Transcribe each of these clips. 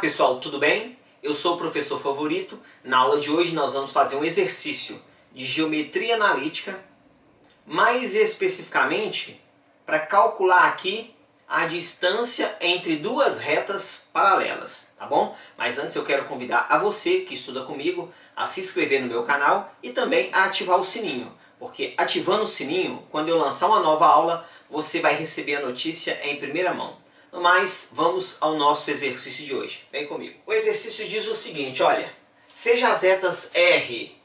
Olá pessoal, tudo bem? Eu sou o professor Favorito. Na aula de hoje nós vamos fazer um exercício de geometria analítica, mais especificamente para calcular aqui a distância entre duas retas paralelas, tá bom? Mas antes eu quero convidar a você que estuda comigo a se inscrever no meu canal e também a ativar o sininho, porque ativando o sininho, quando eu lançar uma nova aula, você vai receber a notícia em primeira mão. No mais, vamos ao nosso exercício de hoje. Vem comigo. O exercício diz o seguinte, olha. Seja as retas R,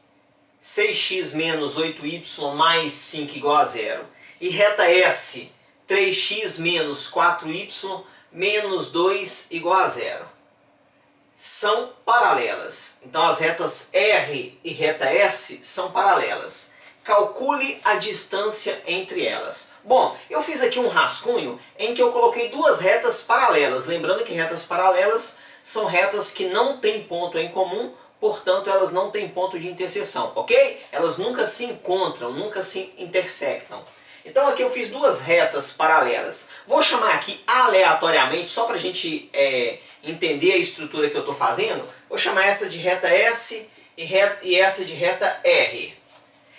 6x menos 8y mais 5 igual a zero, e reta S, 3x menos 4y menos 2 igual a zero, são paralelas. Então as retas R e reta S são paralelas. Calcule a distância entre elas. Bom, eu fiz aqui um rascunho em que eu coloquei duas retas paralelas. Lembrando que retas paralelas são retas que não têm ponto em comum, portanto elas não têm ponto de interseção, ok? Elas nunca se encontram, nunca se intersectam. Então aqui eu fiz duas retas paralelas. Vou chamar aqui aleatoriamente, só para a gente entender a estrutura que eu estou fazendo. Vou chamar essa de reta S e essa de reta R.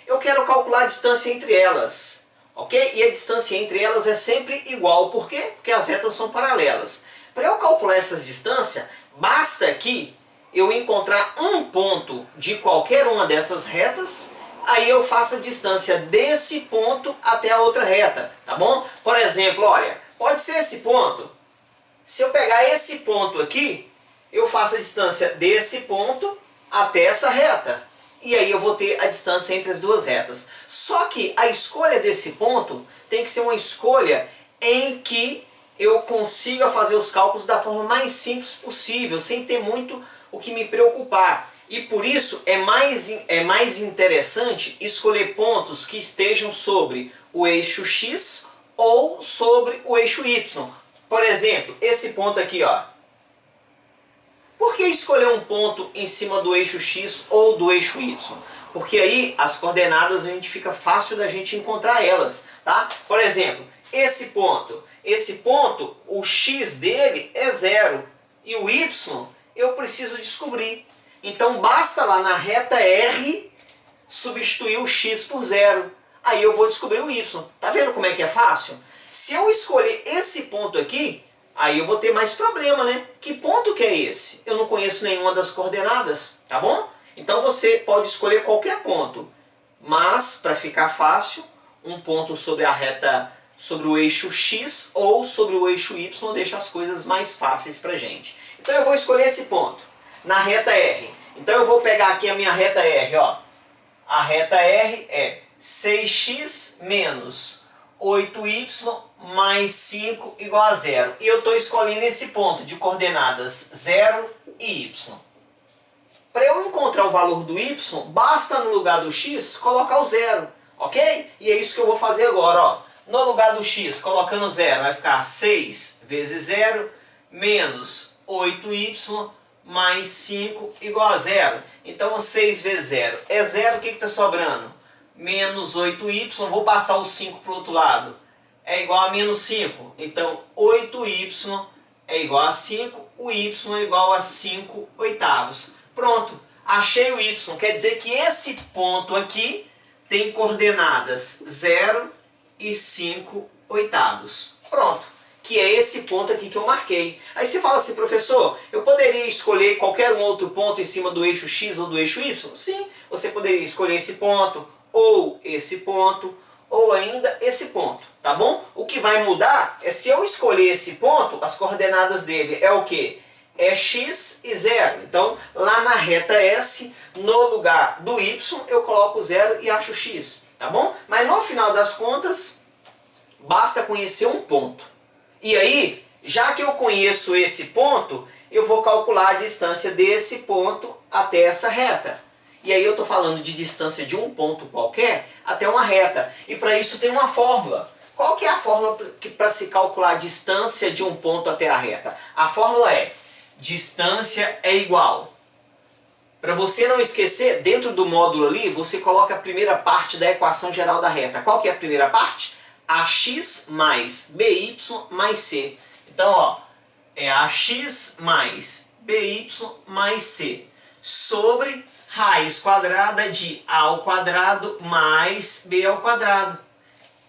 Eu quero calcular a distância entre elas, ok? E a distância entre elas é sempre igual. Por quê? Porque as retas são paralelas. Para eu calcular essas distâncias, basta aqui eu encontrar um ponto de qualquer uma dessas retas, aí eu faço a distância desse ponto até a outra reta, tá bom? Por exemplo, olha, pode ser esse ponto. Se eu pegar esse ponto aqui, eu faço a distância desse ponto até essa reta. E aí eu vou ter a distância entre as duas retas. Só que a escolha desse ponto tem que ser uma escolha em que eu consiga fazer os cálculos da forma mais simples possível, sem ter muito o que me preocupar. E por isso é mais interessante escolher pontos que estejam sobre o eixo X ou sobre o eixo Y. Por exemplo, esse ponto aqui, ó. Por que escolher um ponto em cima do eixo X ou do eixo Y? Porque aí as coordenadas a gente fica fácil da gente encontrar elas, tá? Por exemplo, esse ponto, o X dele é 0 e o Y eu preciso descobrir. Então basta lá na reta R substituir o X por 0. Aí eu vou descobrir o Y. Tá vendo como é que é fácil? Se eu escolher esse ponto aqui, aí eu vou ter mais problema, né? Que ponto que é esse? Eu não conheço nenhuma das coordenadas, tá bom? Então você pode escolher qualquer ponto, mas para ficar fácil, um ponto sobre a reta, sobre o eixo X ou sobre o eixo Y deixa as coisas mais fáceis pra gente. Então eu vou escolher esse ponto na reta R. Então eu vou pegar aqui a minha reta R, ó. A reta R é 6x menos 8y mais 5 igual a 0. E eu estou escolhendo esse ponto de coordenadas 0 e y. Para eu encontrar o valor do y, basta no lugar do x colocar o 0, ok? E é isso que eu vou fazer agora, ó. No lugar do x, colocando 0, vai ficar 6 vezes 0 menos 8y mais 5 igual a 0. Então 6 vezes 0 é 0, o que está sobrando? Menos 8y, vou passar o 5 para o outro lado, é igual a menos 5. Então 8y é igual a 5, o y é igual a 5 oitavos. Pronto, achei o y. Quer dizer que esse ponto aqui tem coordenadas 0 e 5 oitavos. Pronto, que é esse ponto aqui que eu marquei. Aí você fala assim, professor, eu poderia escolher qualquer um outro ponto em cima do eixo X ou do eixo Y? Sim, você poderia escolher esse ponto, ou esse ponto, ou ainda esse ponto, tá bom? O que vai mudar é se eu escolher esse ponto, as coordenadas dele é o quê? É x e 0. Então, lá na reta S, no lugar do y, eu coloco 0 e acho x, tá bom? Mas no final das contas, basta conhecer um ponto. E aí, já que eu conheço esse ponto, eu vou calcular a distância desse ponto até essa reta. E aí eu estou falando de distância de um ponto qualquer até uma reta. E para isso tem uma fórmula. Qual que é a fórmula para se calcular a distância de um ponto até a reta? A fórmula é: distância é igual. Para você não esquecer, dentro do módulo ali, você coloca a primeira parte da equação geral da reta. Qual que é a primeira parte? AX mais BY mais C. Então, ó, é AX mais by mais c, sobre raiz quadrada de a ao quadrado mais b ao quadrado.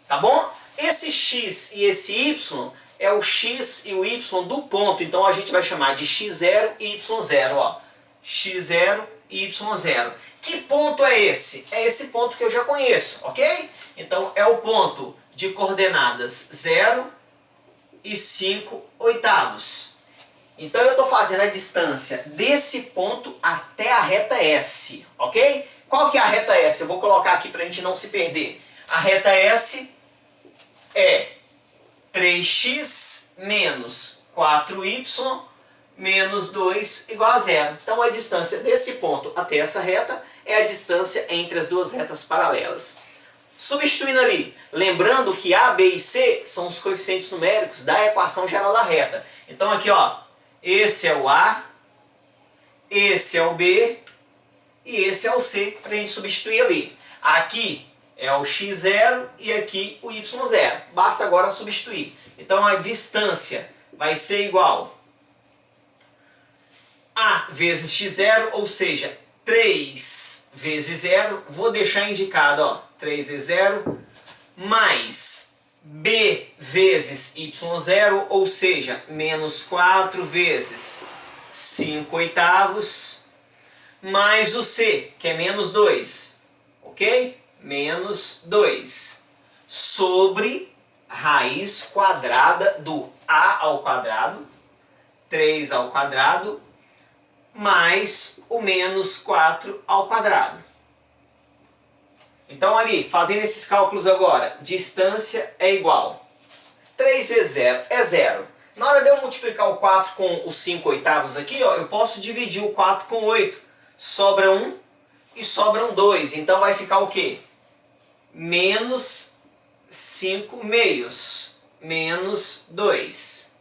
Tá bom? Esse x e esse y é o x e o y do ponto. Então a gente vai chamar de x0 e y0. Ó. x0 e y0. Que ponto é esse? É esse ponto que eu já conheço, ok? Então é o ponto de coordenadas 0 e 5 oitavos. Então eu estou fazendo a distância desse ponto até a reta S, ok? Qual que é a reta S? Eu vou colocar aqui para a gente não se perder. A reta S é 3x menos 4y menos 2 igual a 0. Então a distância desse ponto até essa reta é a distância entre as duas retas paralelas. Substituindo ali, lembrando que A, B e C são os coeficientes numéricos da equação geral da reta. Então aqui, ó, esse é o A, esse é o B e esse é o C, para a gente substituir ali. Aqui é o x0 e aqui o y0. Basta agora substituir. Então a distância vai ser igual a vezes x0, ou seja, 3 vezes 0, vou deixar indicado, ó, 3 vezes 0, mais b vezes y0, ou seja, menos 4 vezes 5 oitavos, mais o c, que é menos 2, ok? Menos 2, sobre raiz quadrada do a ao quadrado, 3 ao quadrado, mais o menos 4 ao quadrado. Então ali, fazendo esses cálculos agora, distância é igual. 3 vezes 0 é 0. Na hora de eu multiplicar o 4 com os 5 oitavos aqui, ó, eu posso dividir o 4 com 8. Sobra 1 e sobram 2. Então vai ficar o quê? Menos 5 meios. Menos 2.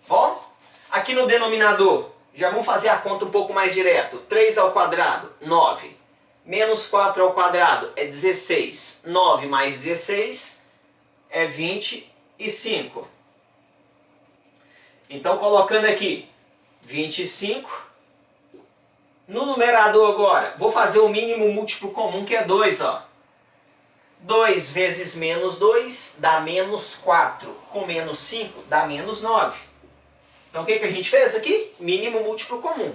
Bom? Aqui no denominador, já vamos fazer a conta um pouco mais direto. 3 ao quadrado, 9. Menos 4 ao quadrado é 16. 9 mais 16 é 25. Então, colocando aqui 25. No numerador agora, vou fazer o mínimo múltiplo comum, que é 2. Ó. 2 vezes menos 2 dá menos 4. Com menos 5 dá menos 9. Então o que a gente fez aqui? Mínimo múltiplo comum.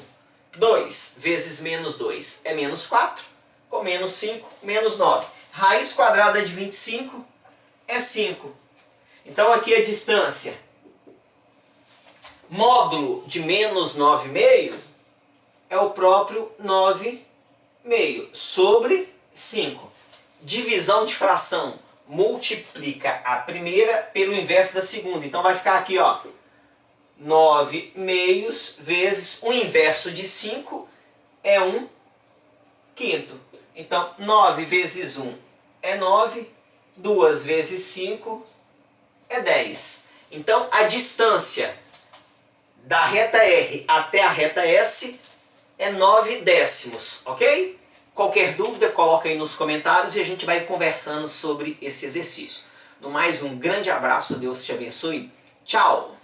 2 vezes menos 2 é menos 4. Com menos 5, menos 9. Raiz quadrada de 25 é 5. Então aqui a distância. Módulo de menos 9 meios é o próprio 9 meio sobre 5. Divisão de fração multiplica a primeira pelo inverso da segunda. Então vai ficar aqui, ó, 9 meios vezes o inverso de 5 é 1 quinto. Então 9 vezes 1 é 9, 2 vezes 5 é 10. Então a distância da reta R até a reta S é 9 décimos, ok? Qualquer dúvida, coloca aí nos comentários e a gente vai conversando sobre esse exercício. No mais, um grande abraço, Deus te abençoe. Tchau!